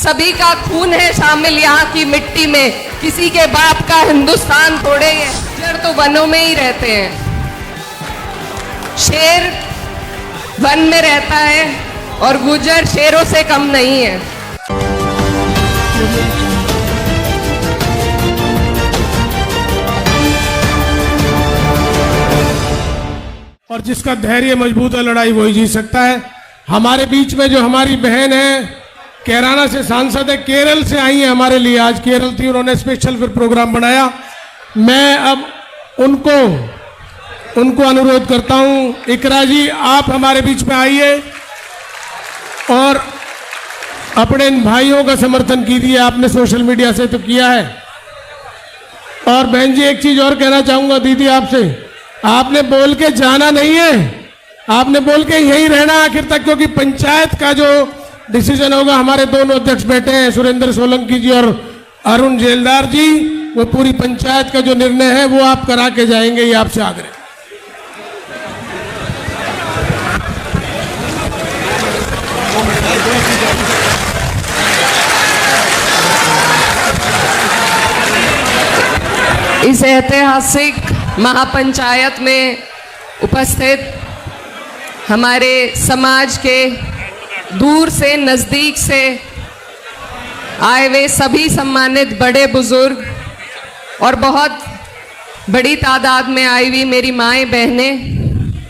सभी का खून है शामिल यहाँ की मिट्टी में, किसी के बाप का हिंदुस्तान थोड़े है। शेर तो वनों में ही रहते हैं, शेर वन में रहता है और गुजर शेरों से कम नहीं है। और जिसका धैर्य मजबूत है लड़ाई वही जीत सकता है। हमारे बीच में जो हमारी बहन है, कैराना से सांसद है, केरल से आई है हमारे लिए, आज केरल थी, उन्होंने स्पेशल फिर प्रोग्राम बनाया। मैं अब उनको अनुरोध करता हूं, इकरा जी आप हमारे बीच में आइए और अपने इन भाइयों का समर्थन कीजिए। आपने सोशल मीडिया से तो किया है। और बहन जी एक चीज और कहना चाहूंगा दीदी आपसे, आपने बोल के जाना नहीं है, आपने बोल के यहीं रहना आखिर तक, क्योंकि पंचायत का जो डिसीजन होगा, हमारे दोनों अध्यक्ष बैठे हैं, सुरेंद्र सोलंकी जी और अरुण जेलदार जी, वो पूरी पंचायत का जो निर्णय है वो आप करा के जाएंगे, ये आपसे आग्रह। इस ऐतिहासिक महापंचायत में उपस्थित हमारे समाज के दूर से नज़दीक से आए हुए सभी सम्मानित बड़े बुजुर्ग और बहुत बड़ी तादाद में आई हुई मेरी माएँ बहनें,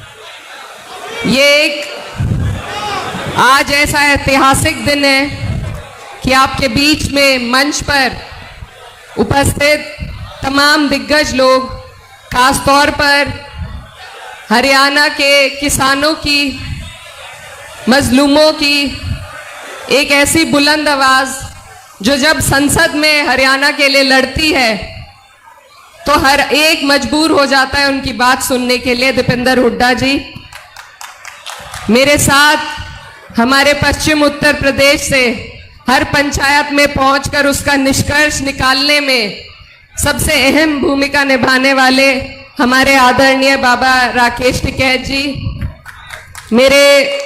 ये एक आज ऐसा ऐतिहासिक दिन है कि आपके बीच में मंच पर उपस्थित तमाम दिग्गज लोग, खासतौर पर हरियाणा के किसानों की, मजलूमों की एक ऐसी बुलंद आवाज़ जो जब संसद में हरियाणा के लिए लड़ती है तो हर एक मजबूर हो जाता है उनकी बात सुनने के लिए। दीपेंद्र हुड्डा जी मेरे साथ हमारे पश्चिम उत्तर प्रदेश से हर पंचायत में पहुंचकर उसका निष्कर्ष निकालने में सबसे अहम भूमिका निभाने वाले हमारे आदरणीय बाबा राकेश टिकैत जी, मेरे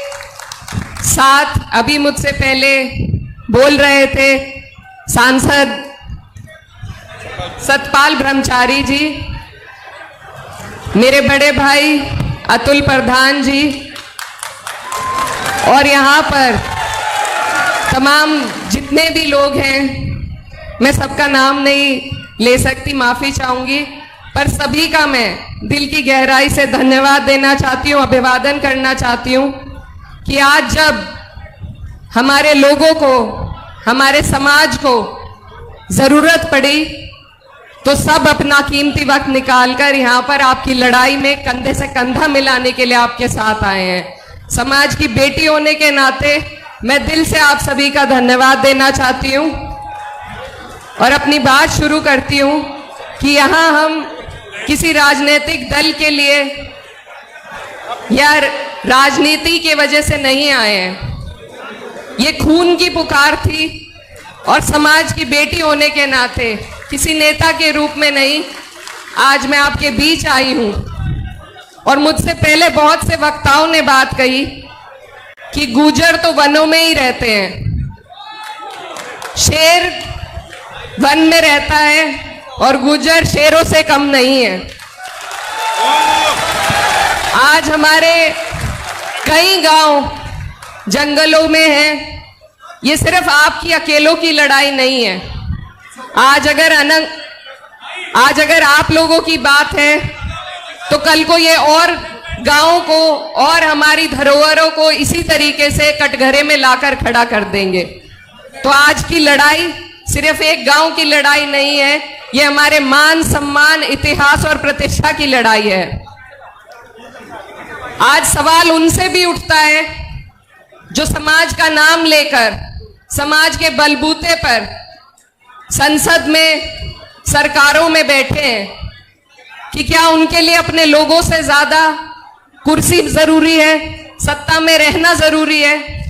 साथ अभी मुझसे पहले बोल रहे थे सांसद सतपाल ब्रह्मचारी जी, मेरे बड़े भाई अतुल प्रधान जी, और यहाँ पर तमाम जितने भी लोग हैं, मैं सबका नाम नहीं ले सकती, माफ़ी चाहूँगी, पर सभी का मैं दिल की गहराई से धन्यवाद देना चाहती हूँ, अभिवादन करना चाहती हूँ कि आज जब हमारे लोगों को, हमारे समाज को ज़रूरत पड़ी तो सब अपना कीमती वक्त निकालकर यहाँ पर आपकी लड़ाई में कंधे से कंधा मिलाने के लिए आपके साथ आए हैं। समाज की बेटी होने के नाते मैं दिल से आप सभी का धन्यवाद देना चाहती हूँ और अपनी बात शुरू करती हूँ कि यहाँ हम किसी राजनीतिक दल के लिए या राजनीति की वजह से नहीं आए हैं। ये खून की पुकार थी और समाज की बेटी होने के नाते किसी नेता के रूप में नहीं, आज मैं आपके बीच आई हूँ। और मुझसे पहले बहुत से वक्ताओं ने बात कही कि गुजर तो वनों में ही रहते हैं, शेर वन में रहता है और गुजर शेरों से कम नहीं है। आज हमारे कई गांव जंगलों में हैं। ये सिर्फ आपकी अकेलों की लड़ाई नहीं है। आज अगर आप लोगों की बात है तो कल को ये और गांवों को और हमारी धरोहरों को इसी तरीके से कटघरे में लाकर खड़ा कर देंगे। तो आज की लड़ाई सिर्फ एक गांव की लड़ाई नहीं है, ये हमारे मान सम्मान, इतिहास और प्रतिष्ठा की लड़ाई है। आज सवाल उनसे भी उठता है जो समाज का नाम लेकर समाज के बलबूते पर संसद में, सरकारों में बैठे हैं, कि क्या उनके लिए अपने लोगों से ज्यादा कुर्सी जरूरी है, सत्ता में रहना जरूरी है।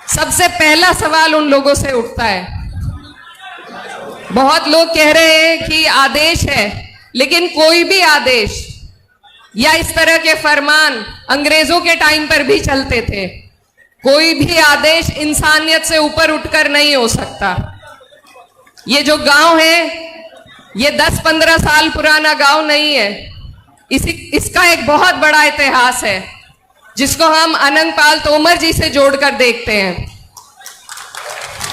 सबसे पहला सवाल उन लोगों से उठता है। बहुत लोग कह रहे हैं कि आदेश है, लेकिन कोई भी आदेश या इस तरह के फरमान अंग्रेजों के टाइम पर भी चलते थे। कोई भी आदेश इंसानियत से ऊपर उठकर नहीं हो सकता। ये जो गांव है ये 10-15 साल पुराना गांव नहीं है, इसका एक बहुत बड़ा इतिहास है जिसको हम अनंतपाल तोमर जी से जोड़कर देखते हैं।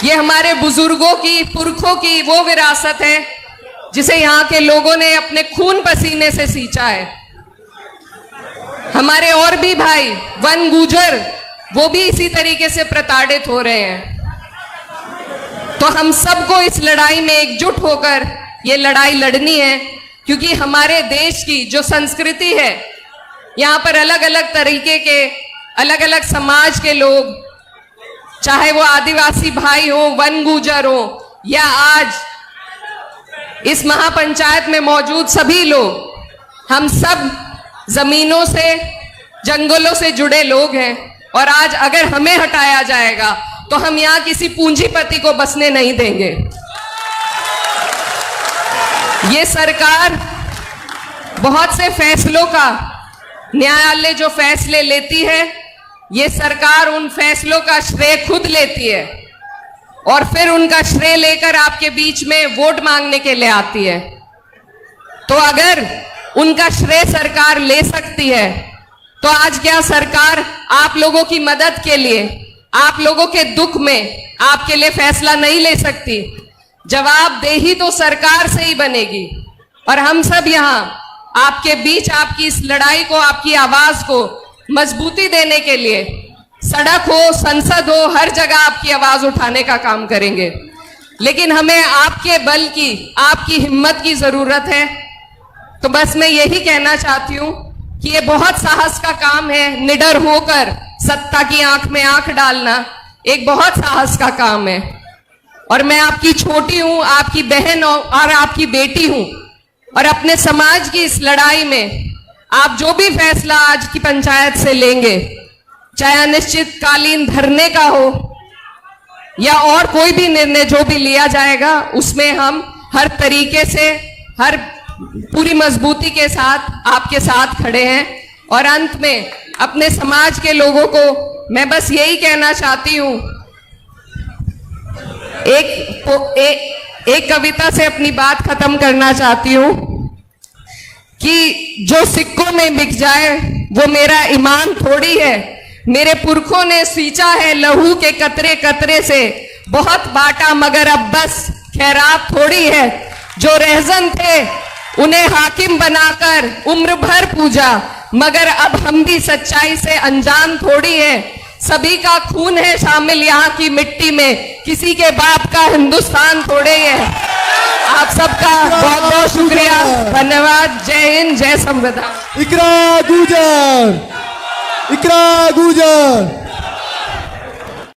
ये हमारे बुजुर्गों की, पुरखों की वो विरासत है जिसे यहाँ के लोगों ने अपने खून पसीने से सींचा है। हमारे और भी भाई वन गुजर वो भी इसी तरीके से प्रताड़ित हो रहे हैं। तो हम सबको इस लड़ाई में एकजुट होकर ये लड़ाई लड़नी है, क्योंकि हमारे देश की जो संस्कृति है, यहाँ पर अलग अलग तरीके के, अलग अलग समाज के लोग, चाहे वो आदिवासी भाई हो, वन गुजर हो, या आज इस महापंचायत में मौजूद सभी लोग, हम सब जमीनों से, जंगलों से जुड़े लोग हैं। और आज अगर हमें हटाया जाएगा तो हम यहाँ किसी पूंजीपति को बसने नहीं देंगे। ये सरकार बहुत से फैसलों का, न्यायालय जो फैसले लेती है, ये सरकार उन फैसलों का श्रेय खुद लेती है और फिर उनका श्रेय लेकर आपके बीच में वोट मांगने के लिए आती है। तो अगर उनका श्रेय सरकार ले सकती है तो आज क्या सरकार आप लोगों की मदद के लिए, आप लोगों के दुख में आपके लिए फैसला नहीं ले सकती? जवाबदेही तो सरकार से ही बनेगी। और हम सब यहाँ आपके बीच आपकी इस लड़ाई को, आपकी आवाज को मजबूती देने के लिए सड़क हो, संसद हो, हर जगह आपकी आवाज उठाने का काम करेंगे। लेकिन हमें आपके बल की, आपकी हिम्मत की जरूरत है। तो बस मैं यही कहना चाहती हूँ कि ये बहुत साहस का काम है। निडर होकर सत्ता की आंख में आंख डालना एक बहुत साहस का काम है। और मैं आपकी छोटी हूं, आपकी बहन और आपकी बेटी हूं, और अपने समाज की इस लड़ाई में आप जो भी फैसला आज की पंचायत से लेंगे, चाहे अनिश्चितकालीन धरने का हो या और कोई भी निर्णय जो भी लिया जाएगा, उसमें हम हर तरीके से, हर पूरी मजबूती के साथ आपके साथ खड़े हैं। और अंत में अपने समाज के लोगों को मैं बस यही कहना चाहती हूं, एक कविता से अपनी बात खत्म करना चाहती हूं कि जो सिक्कों में बिक जाए वो मेरा ईमान थोड़ी है। मेरे पुरखों ने सींचा है लहू के कतरे कतरे से, बहुत बांटा मगर अब बस खैरात थोड़ी है। जो रहजन थे उन्हें हाकिम बनाकर उम्र भर पूजा, मगर अब हम भी सच्चाई से अनजान थोड़ी है। सभी का खून है शामिल यहाँ की मिट्टी में, किसी के बाप का हिंदुस्तान थोड़े है। आप सबका बहुत बहुत शुक्रिया, धन्यवाद। जय हिंद, जय संविधान। इकरा गुजर, इकरा गुजर।